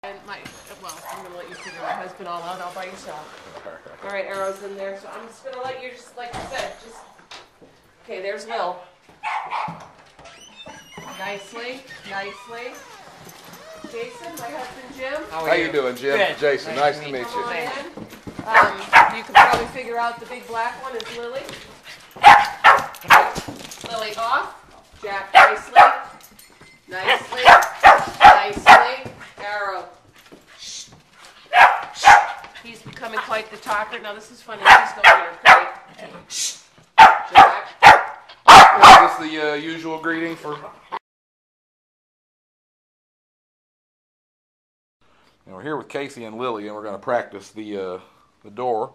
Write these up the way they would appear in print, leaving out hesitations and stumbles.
And well, I'm going to let you figure my husband all out by yourself. All right, Arrow's in there, so I'm just going to let you, just like you said, okay, there's Lil. Nicely. Jason, my husband Jim. How you doing, Jim? Good. Jason, nice to meet you. Come on in. You can probably figure out the big black one is Lily. Lily off. Jack nicely. Arrow. He's becoming quite the talker. Now this is funny. He's going here. Okay. Jack. Is this the usual greeting for? And we're here with Casey and Lily, and we're going to practice the door.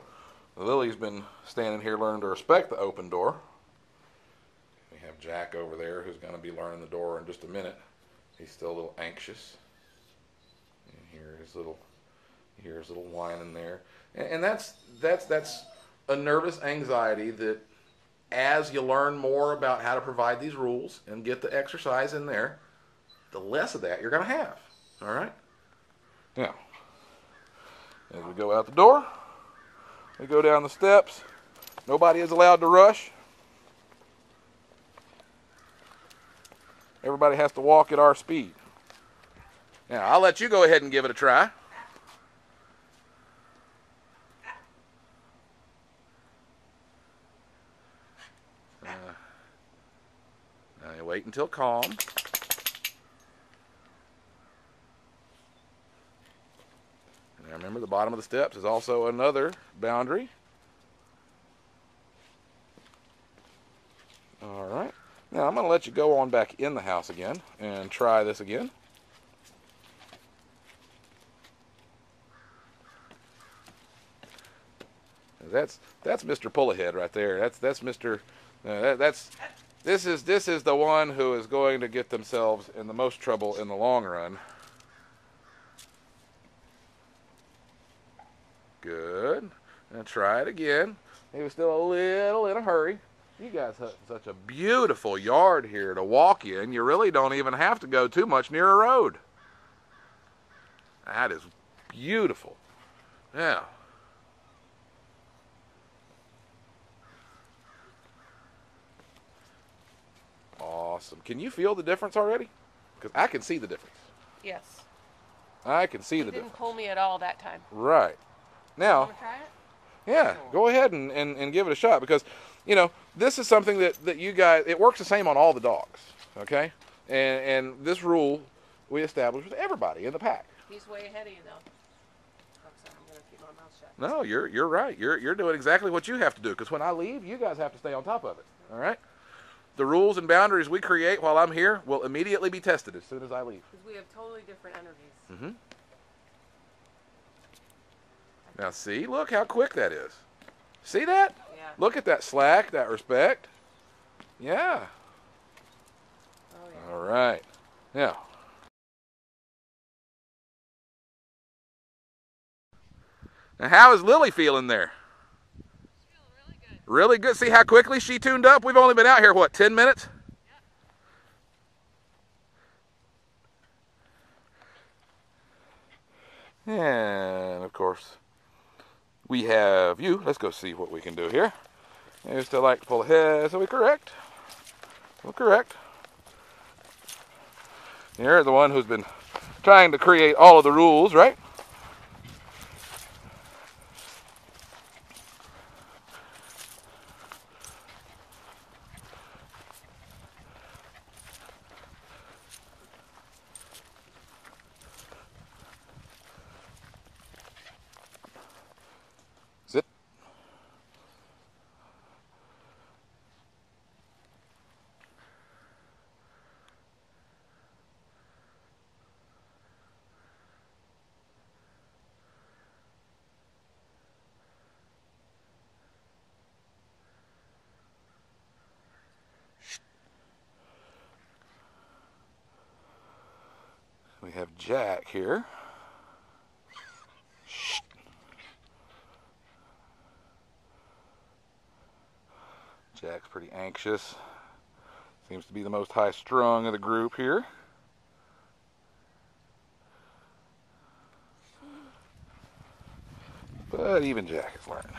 Lily's been standing here learning to respect the open door. We have Jack over there who's going to be learning the door in just a minute. He's still a little anxious. And you hear his little whining there. And that's a nervous anxiety that as you learn more about how to provide these rules and get the exercise in there, the less of that you're going to have. All right? Now, as we go out the door, we go down the steps. Nobody is allowed to rush. Everybody has to walk at our speed. Now, I'll let you go ahead and give it a try. Now you wait until calm. Now remember, the bottom of the steps is also another boundary. All right. Now I'm going to let you go on back in the house again and try this again. That's Mr. Pull-Ahead right there. That's Mr. This is the one who is going to get themselves in the most trouble in the long run. Good. And try it again. He was still a little in a hurry. You guys have such a beautiful yard here to walk in. You really don't even have to go too much near a road. That is beautiful. Now, awesome. Can you feel the difference already? Because I can see the difference. Yes. I can see the Didn't difference. pull me at all that time. Right. Now, Want to try it? yeah, go ahead and give it a shot, because, you know, this is something that you guys, it works the same on all the dogs, okay? And this rule we established with everybody in the pack. He's way ahead of you, though. I'm sorry, I'm going to keep my mouth shut. No, you're right. You're doing exactly what you have to do, because when I leave, you guys have to stay on top of it, all right? The rules and boundaries we create while I'm here will immediately be tested as soon as I leave. Because we have totally different energies. Mm-hmm. Now see, look how quick that is. See that? Yeah. Look at that slack, that respect. Yeah. Oh, yeah. All right. Now. Now, how is Lily feeling there? She's feeling really good. Really good. See how quickly she tuned up? We've only been out here, what, 10 minutes? Yep. And, of course, we have you. Let's go see what we can do here. You still like to pull ahead, so we correct. We'll correct. You're the one who's been trying to create all of the rules, right? Sit. We have Jack here. Jack's pretty anxious. Seems to be the most high-strung of the group here. But even Jack is learning.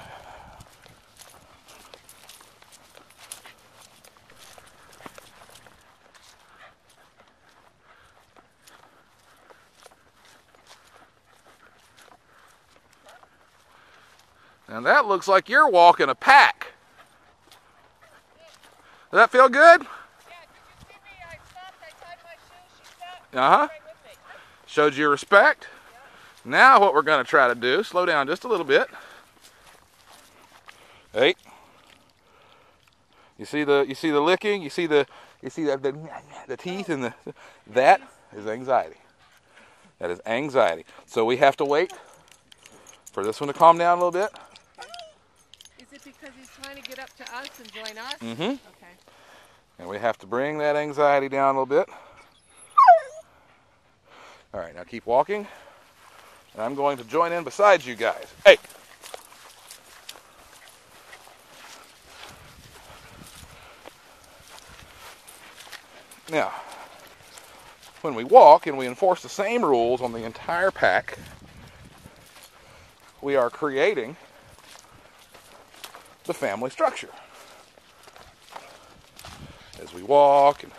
And that looks like you're walking a pack. Does that feel good? Yeah, did you see me? I stopped, I tied my shoes, she stopped. Uh-huh. Right with me. Showed you respect. Yeah. Now what we're going to try to do, slow down just a little bit. Hey. You see the licking? You see the teeth and that is anxiety. That is anxiety. So we have to wait for this one to calm down a little bit. Is it because he's trying to get up to us and join us? Mm-hmm. Okay. And we have to bring that anxiety down a little bit. All right, now keep walking. And I'm going to join in beside you guys. Hey! Now, when we walk and we enforce the same rules on the entire pack, we are creating the family structure. As we walk and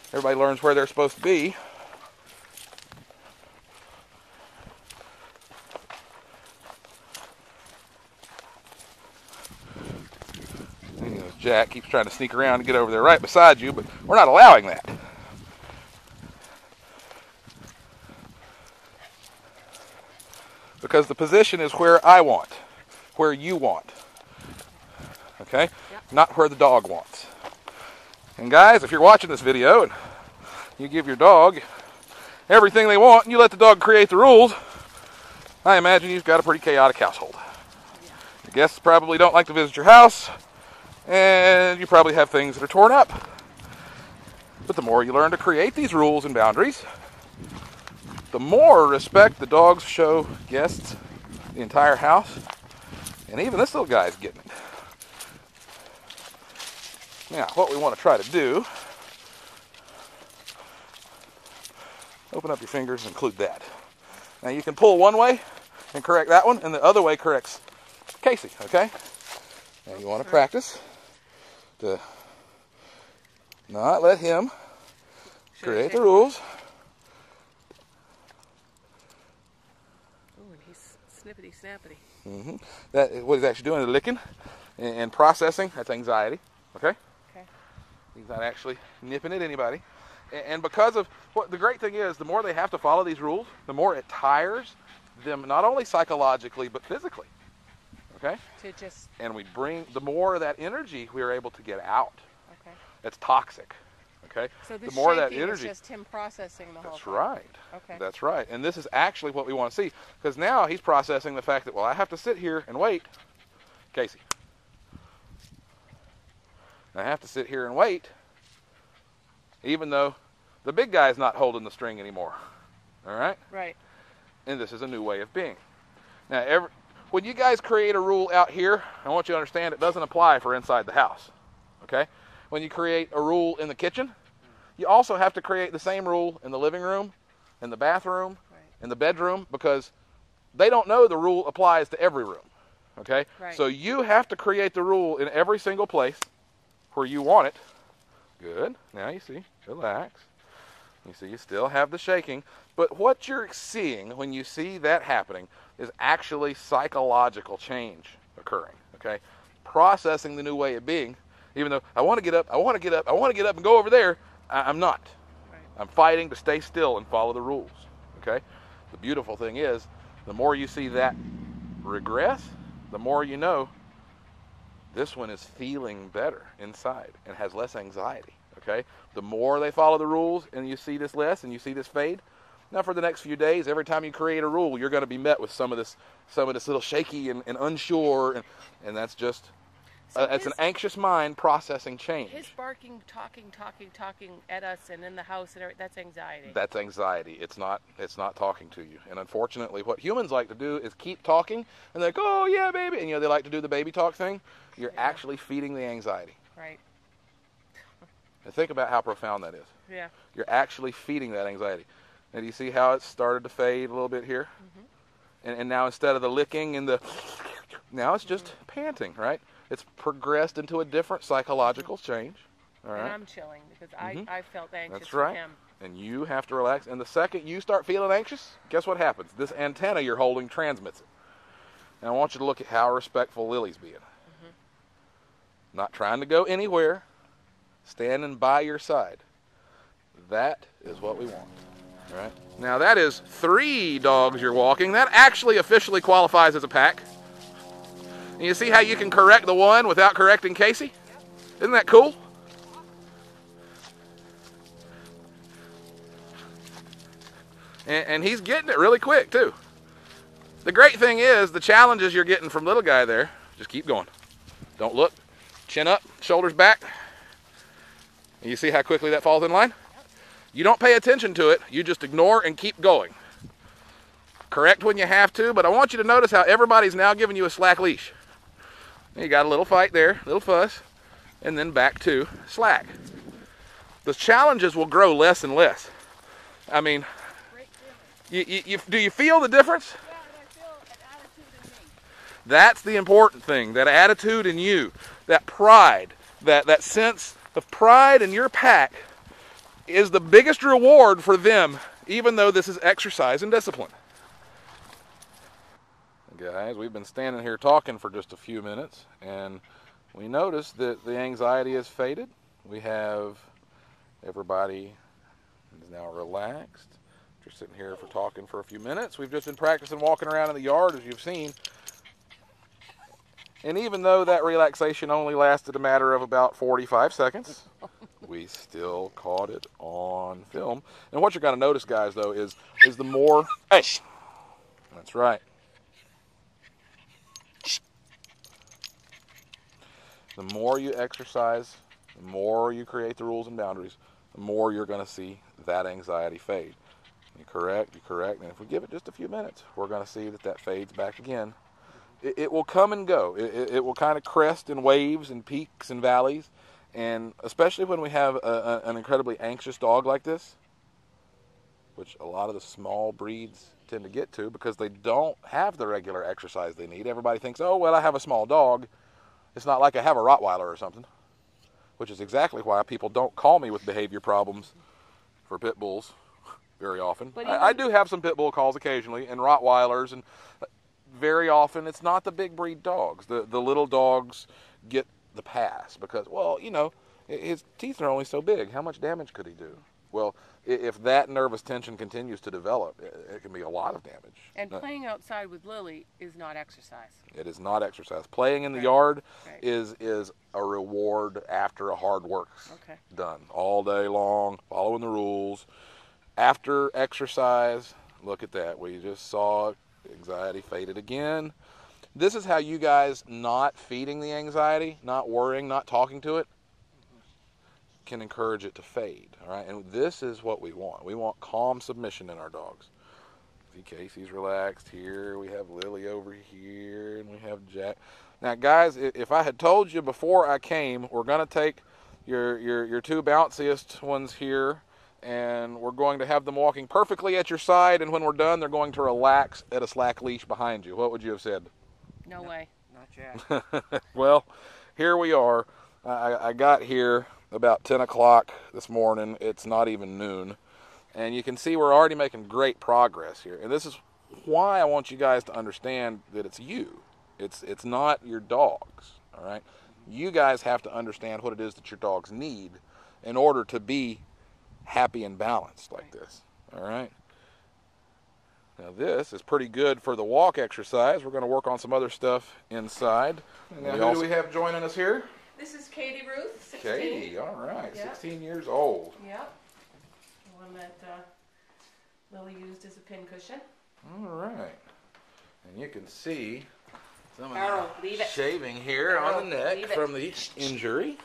everybody learns where they're supposed to be, Jack keeps trying to sneak around and get over there right beside you, but we're not allowing that. Because the position is where I want, where you want. Okay? Yep. Not where the dog wants. And guys, if you're watching this video and you give your dog everything they want and you let the dog create the rules, I imagine you've got a pretty chaotic household. Yeah. Your guests probably don't like to visit your house, and you probably have things that are torn up. But the more you learn to create these rules and boundaries, the more respect the dogs show guests, the entire house, and even this little guy's getting it. Now, what we want to try to do, open up your fingers and include that. Now you can pull one way and correct that one, and the other way corrects Casey, okay? Now you want to practice to not let him create the rules. Oh, and he's snippety snappity. Mm-hmm. That what he's actually doing is licking and processing. That's anxiety. Okay. Okay. He's not actually nipping at anybody. And because of what the great thing is, the more they have to follow these rules, the more it tires them, not only psychologically but physically. Okay. And we bring the more of that energy we are able to get out. Okay. That's toxic. Okay. So the more that energy is just him processing the whole That's thing. right. Okay. That's right. And this is actually what we want to see, because now he's processing the fact that, well, I have to sit here and wait. Casey. I have to sit here and wait, even though the big guy's not holding the string anymore. All right? Right. And this is a new way of being. Now, when you guys create a rule out here, I want you to understand it doesn't apply for inside the house. Okay? When you create a rule in the kitchen, you also have to create the same rule in the living room, in the bathroom, in the bedroom, because they don't know the rule applies to every room. Okay? Right. So you have to create the rule in every single place where you want it. Good. Now you see, relax. You see, you still have the shaking. But what you're seeing when you see that happening is actually psychological change occurring. Okay? Processing the new way of being. Even though I want to get up, I want to get up, I want to get up and go over there, I'm not. Right. I'm fighting to stay still and follow the rules. Okay? The beautiful thing is, the more you see that regress, the more you know this one is feeling better inside and has less anxiety. Okay? The more they follow the rules and you see this less and you see this fade, now for the next few days, every time you create a rule, you're going to be met with some of this little shaky and unsure, and that's just it's an anxious mind processing change. His barking, talking at us and in the house, and that's anxiety. That's anxiety. It's not talking to you. And unfortunately, what humans like to do is keep talking, and they're like, oh yeah, baby, and they like to do the baby talk thing. You're actually feeding the anxiety. Right. And think about how profound that is. Yeah. You're actually feeding that anxiety. And do you see how it started to fade a little bit here? Mm-hmm. And now instead of the licking and now it's just panting, right? It's progressed into a different psychological change. All right. And I'm chilling because I felt anxious. That's right. For him. And you have to relax. And the second you start feeling anxious, guess what happens? This antenna you're holding transmits it. Now I want you to look at how respectful Lily's being. Not trying to go anywhere, standing by your side. That is what we want. All right. Now that is 3 dogs you're walking. That actually officially qualifies as a pack. And you see how you can correct the one without correcting Casey? Isn't that cool? And he's getting it really quick too. The great thing is the challenges you're getting from little guy there, just keep going. Don't look, chin up, shoulders back. And you see how quickly that falls in line? You don't pay attention to it, you just ignore and keep going. Correct when you have to, but I want you to notice how everybody's now giving you a slack leash. You got a little fight there, little fuss, and then back to slack. The challenges will grow less and less. I mean, do you feel the difference? Yeah, and I feel an attitude in me. That's the important thing, that attitude in you, that pride, that sense of pride in your pack is the biggest reward for them, even though this is exercise and discipline. Guys, we've been standing here talking for just a few minutes, and we noticed that the anxiety has faded. We have everybody is now relaxed. Just sitting here for talking for a few minutes. We've just been practicing walking around in the yard, as you've seen. And even though that relaxation only lasted a matter of about 45 seconds, we still caught it on film. And what you're going to notice, guys, though, is the more... Hey! That's right. The more you exercise, the more you create the rules and boundaries, the more you're going to see that anxiety fade. You correct, and if we give it just a few minutes, we're going to see that fades back again. It will come and go. It will kind of crest in waves and peaks and valleys, and especially when we have an incredibly anxious dog like this, which a lot of the small breeds tend to get to because they don't have the regular exercise they need. Everybody thinks, oh, well, I have a small dog. It's not like I have a Rottweiler or something, which is exactly why people don't call me with behavior problems for pit bulls very often. I do have some pit bull calls occasionally, and Rottweilers, and very often it's not the big breed dogs. The little dogs get the pass because, well, you know, his teeth are only so big. How much damage could he do? Well, if that nervous tension continues to develop, it can be a lot of damage. And playing outside with Lily is not exercise. It is not exercise. Playing in the yard is a reward after a hard work's done. All day long, following the rules. After exercise, look at that. We just saw anxiety faded again. This is how you guys not feeding the anxiety, not worrying, not talking to it, can encourage it to fade. All right, and this is what we want. We want calm submission in our dogs. See, Casey's relaxed here. We have Lily over here, and we have Jack. Now, guys, if I had told you before I came, we're going to take your 2 bounciest ones here, and we're going to have them walking perfectly at your side, and when we're done, they're going to relax at a slack leash behind you. What would you have said? No way. Not yet. Well, here we are. I got here about 10 o'clock this morning. It's not even noon. And you can see we're already making great progress here. And this is why I want you guys to understand that it's you. It's not your dogs, all right? You guys have to understand what it is that your dogs need in order to be happy and balanced like this, all right? Now this is pretty good for the walk exercise. We're going to work on some other stuff inside. Now who do we have joining us here? This is Katie Ruth, 16. Katie, all right, Yep. 16 years old. Yep. The one that Lily used as a pin cushion. All right. And you can see some of Arrow, the leave it. shaving here Arrow, on the neck leave it. from the injury.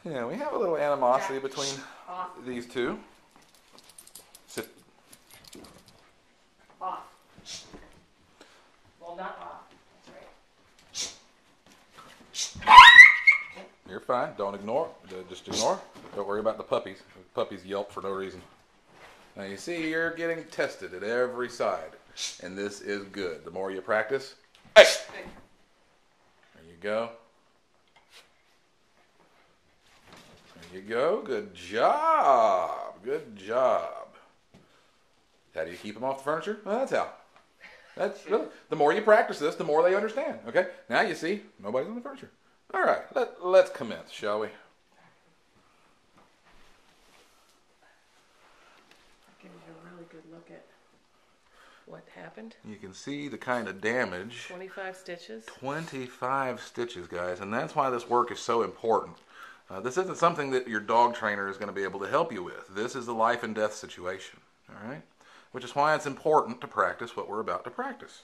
Yeah, we have a little animosity between these two. Sit. Off. Well, not off. That's right. You're fine. Don't ignore. Just ignore. Don't worry about the puppies. Puppies yelp for no reason. Now you see you're getting tested at every side. And this is good. The more you practice. Hey! There you go. There you go. Good job. Good job. How do you keep them off the furniture? Well, that's how. That's really, the more you practice this, the more they understand. Okay? Now you see, nobody's on the furniture. All right. Let's commence, shall we? Give you a really good look at what happened. You can see the kind of damage. 25 stitches. 25 stitches, guys. And that's why this work is so important. This isn't something that your dog trainer is going to be able to help you with. This is a life and death situation. All right? Which is why it's important to practice what we're about to practice.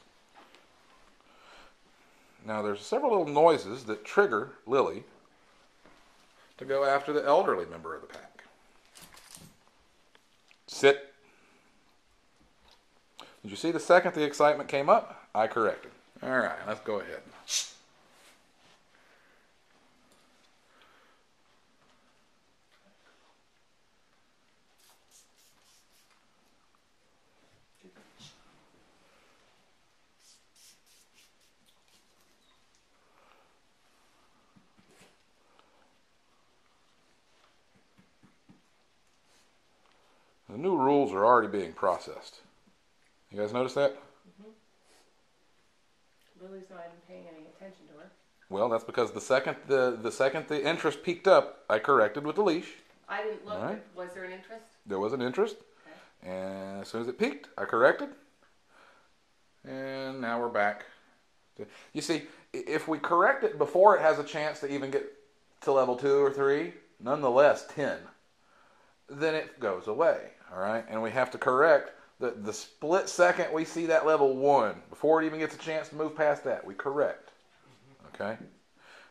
Now, there's several little noises that trigger Lily to go after the elderly member of the pack. Sit. Did you see the second the excitement came up? I corrected. All right, let's go ahead. The new rules are already being processed. You guys notice that? Mm-hmm. Lily's not even paying any attention to her. Well, that's because the second the interest peaked up, I corrected with the leash. I didn't look. Right. Was there an interest? There was an interest. Okay. And as soon as it peaked, I corrected. And now we're back. You see, if we correct it before it has a chance to even get to level 2 or 3, nonetheless 10, then it goes away. All right? And we have to correct the split second we see that level 1, before it even gets a chance to move past that, we correct. Okay?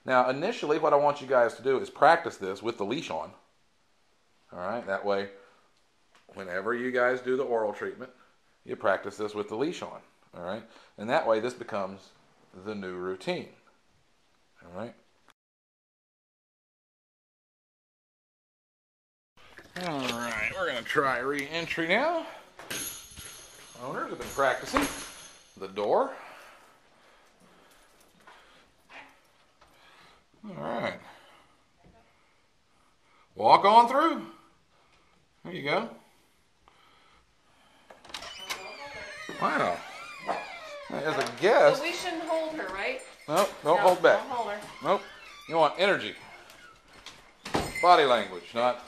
Now, initially, what I want you guys to do is practice this with the leash on. All right? That way, whenever you guys do the oral treatment, you practice this with the leash on. All right? And that way, this becomes the new routine. All right? All right, we're going to try re-entry now. Owners have been practicing the door. All right. Walk on through. There you go. Wow. As a guest. So we shouldn't hold her, right? Nope, don't hold back. Don't hold her. Nope. You want energy. Body language, not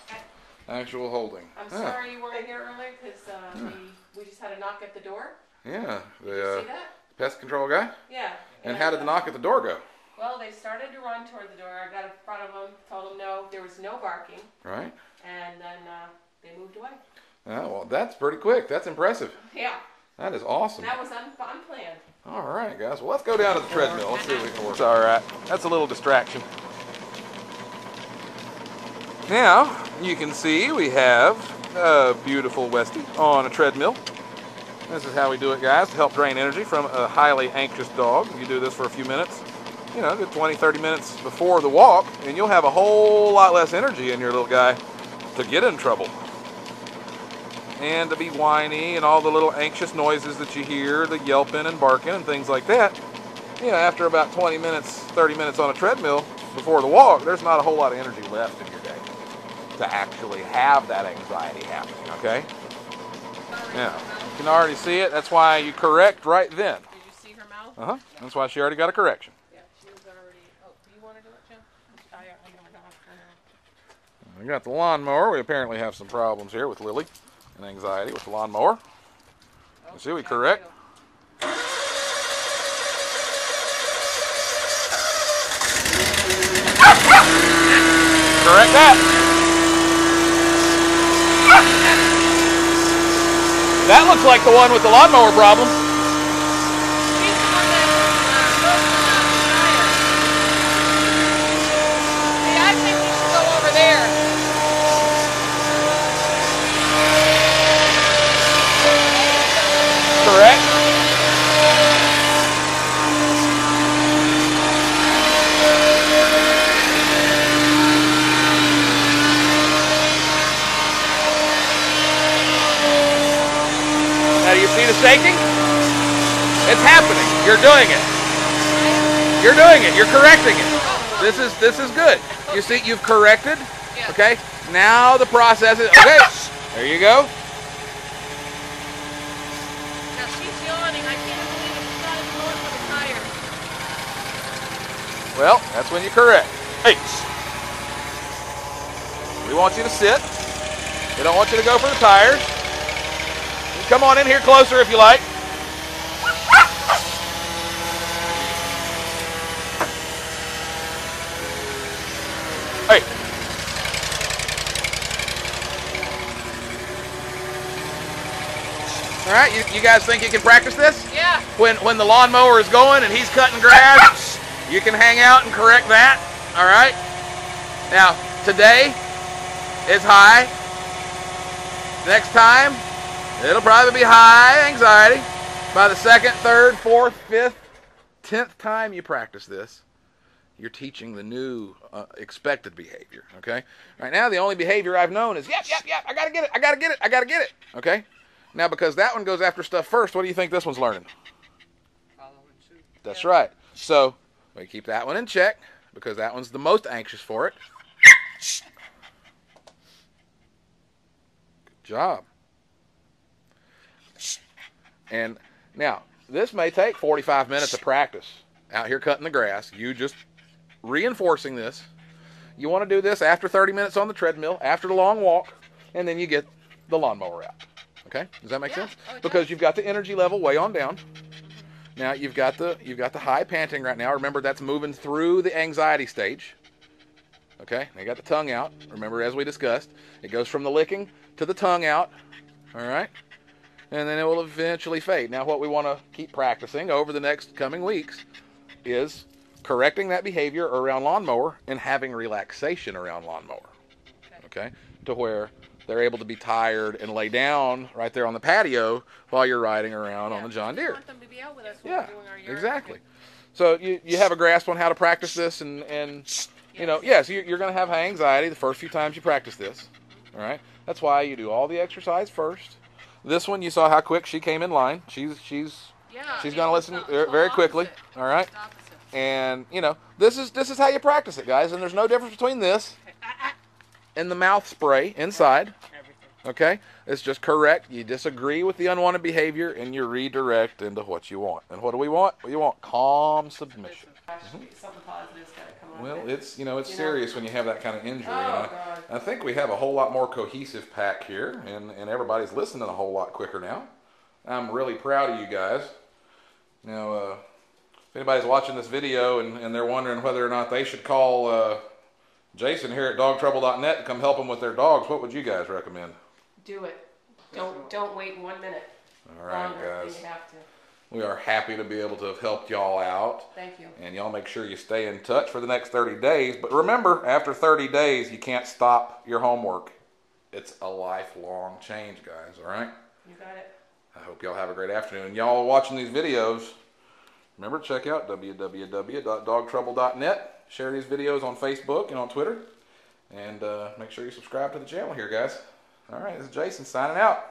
actual holding. I'm sorry you weren't here earlier because we just had a knock at the door. Yeah. Did you see that? Pest control guy? Yeah. And how did the knock at the door go? Well, they started to run toward the door. I got in front of them, told them no, there was no barking. Right. And then they moved away. Oh, well, that's pretty quick. That's impressive. Yeah. That is awesome. That was unplanned. All right, guys. Well, let's go down to the treadmill. Let's see if we can work. It's all right. That's a little distraction. Now, you can see we have a beautiful Westie on a treadmill. This is how we do it, guys, to help drain energy from a highly anxious dog. You do this for a few minutes, you know, good 20, 30 minutes before the walk, and you'll have a whole lot less energy in your little guy to get in trouble. And to be whiny and all the little anxious noises that you hear, the yelping and barking and things like that. You know, after about 20 minutes, 30 minutes on a treadmill before the walk, there's not a whole lot of energy left in your day to actually have that anxiety happening, okay? Yeah, you can already see it. That's why you correct right then. Did you see her mouth? Uh-huh. That's why she already got a correction. Yeah, she was already. Oh, do you want to do it, Jim? I We got the lawnmower. We apparently have some problems here with Lily and anxiety with the lawnmower. You see, we correct. Correct that. That looks like the one with the lawnmower problem. She's the one that See, I think we should go over there. Correct. shaking? It's happening. You're doing it. You're doing it. You're correcting it. This is good. You see, you've corrected. Okay. Now the process is okay. There you go. Now she's yawning. I can't believe it. She's not even going for the tire. Well, that's when you correct. Hey. We want you to sit. We don't want you to go for the tires. You come on in here closer if you like. Hey. All right, you guys think you can practice this? Yeah. When the lawnmower is going and he's cutting grass, you can hang out and correct that. All right. Now today is high. Next time, it'll probably be high anxiety. By the second, third, fourth, fifth, 10th time you practice this, you're teaching the new expected behavior. Okay. Right now, the only behavior I've known is yep. I gotta get it. Okay. Now, because that one goes after stuff first, what do you think this one's learning? Follow and shoot. That's right. So we keep that one in check because that one's the most anxious for it. Good job. And now, this may take 45 minutes of practice out here cutting the grass. You just reinforcing this. You want to do this after 30 minutes on the treadmill, after the long walk, and then you get the lawnmower out. Okay? Does that make sense? Because you've got the energy level way on down. Now you've got the high panting right now. Remember, that's moving through the anxiety stage. Okay? Now you got the tongue out. Remember, as we discussed, it goes from the licking to the tongue out. All right? And then it will eventually fade. Now what we want to keep practicing over the next coming weeks is correcting that behavior around lawnmower and having relaxation around lawnmower. Okay? To where they're able to be tired and lay down right there on the patio while you're riding around on the John Deere. We want them to be out with us when we're doing our yard. Exactly. So you have a grasp on how to practice this, and you know, yes, you're going to have high anxiety the first few times you practice this. All right. That's why you do all the exercise first. This one, you saw how quick she came in line. She's going to listen very quickly. All right. And you know, this is how you practice it, guys. And there's no difference between this and the mouth spray inside. Okay? It's just correct. You disagree with the unwanted behavior and you redirect into what you want. And what do we want? You want calm submission. Something positive's got to come up. Well, it's serious when you have that kind of injury. God. I think we have a whole lot more cohesive pack here, and everybody's listening a whole lot quicker now. I'm really proud of you guys. Now, if anybody's watching this video and they're wondering whether or not they should call Jason here at dogtrouble.net to come help them with their dogs, what would you guys recommend? Do it. Don't wait 1 minute. All right, longer. guys. You have to. We are happy to be able to have helped y'all out. Thank you. And y'all make sure you stay in touch for the next 30 days. But remember, after 30 days, you can't stop your homework. It's a lifelong change, guys, all right? You got it. I hope y'all have a great afternoon. And y'all watching these videos, remember, check out www.dogtrouble.net. Share these videos on Facebook and on Twitter. And make sure you subscribe to the channel here, guys. All right, this is Jason signing out.